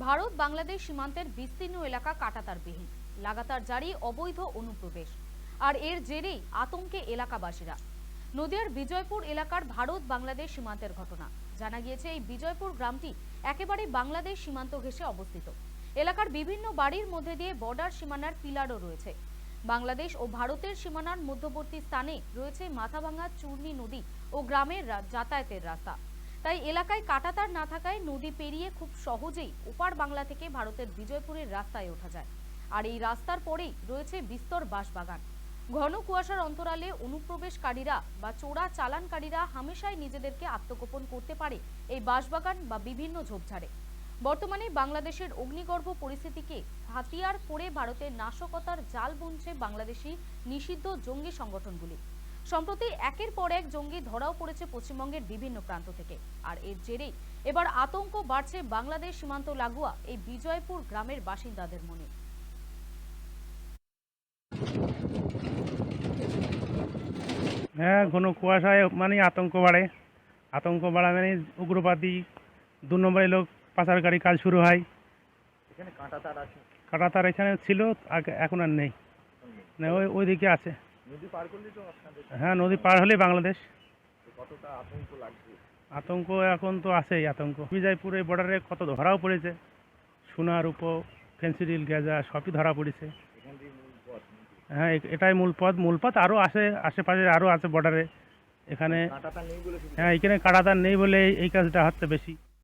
ভারত বাংলাদেশ সীমান্তের বিস্তীর্ণ এলাকা কাঁটাতারবিহীন, লাগাতার জারি অবৈধ অনুপ্রবেশ আর এর জেরেই আতঙ্কে এলাকাবাসীরা। নদিয়ার বিজয়পুর এলাকার ভারত বাংলাদেশ সীমান্তের ঘটনা। জানা গিয়েছে এই বিজয়পুর গ্রামটি একেবারে বাংলাদেশ সীমান্ত ঘেঁষে অবস্থিত। এলাকার বিভিন্ন বাড়ির মধ্যে দিয়ে বর্ডার সীমানার পিলারও রয়েছে। বাংলাদেশ ও ভারতের সীমানার মধ্যবর্তী স্থানে রয়েছে মাথাভাঙা চূর্ণী নদী ও গ্রামের যাতায়াতের রাস্তা। তাই এলাকায় কাঁটাতার না থাকায় নদী পেরিয়ে খুব সহজেই ওপার বাংলা থেকে ভারতের বিজয়পুরের রাস্তায় ওঠা যায়। আর এই রাস্তার পরেই রয়েছে বিস্তর বাঁশবাগান। ঘন কুয়াশার অন্তরালে অনুপ্রবেশকারীরা বা চোরা চালানকারীরা হামেশাই নিজেদেরকে আত্মগোপন করতে পারে এই বাঁশবাগান বা বিভিন্ন ঝোপঝাড়ে। বর্তমানে বাংলাদেশের অগ্নিগর্ভ পরিস্থিতিকে হাতিয়ার করে ভারতের নাশকতার জাল বুনছে বাংলাদেশি নিষিদ্ধ জঙ্গি সংগঠনগুলি। সম্প্রতি একের পর এক জঙ্গি ধরাও পড়েছে পশ্চিমবঙ্গের বিভিন্ন প্রান্ত থেকে। আর এর জেরেই এবার আতঙ্ক বাড়ছে বাংলাদেশ সীমান্ত লাগোয়া এই বিজয়পুর গ্রামের বাসিন্দাদের মনে। হ্যাঁ, ঘন কুয়াশায় মানে আতঙ্ক বাড়ে। আতঙ্ক বাড়া মানে উগ্রবাদী 2 নম্বরে লোক পাচারকারী কাজ শুরু হয়। এখানে কাঁটাতার আছে। কাঁটাতার এখানে ছিল, আগে এখন আর নেই। না, ওইদিকে আছে। নদী পার করলে তো আপনাদের হ্যাঁ, নদী পার হলেই বাংলাদেশ। কতটা আতঙ্ক লাগছে? আতঙ্ক এখন তো আছেই আতঙ্ক। বিজয়পুরে বর্ডারে কত ধরাও পড়েছে, সোনা রূপো ফেন্সিডিল গেজা সবই ধরা পড়েছে। এখান থেকে মূল পথ নাকি? হ্যাঁ, এটাই মূল পথ আরও আসে, আশেপাশে আরও আছে বর্ডারে। এখানে কাঁটাতার নেই বলে সুবিধা। হ্যাঁ, এখানে কাঁটাতার নেই বলে এই কাজটা হচ্ছে বেশি।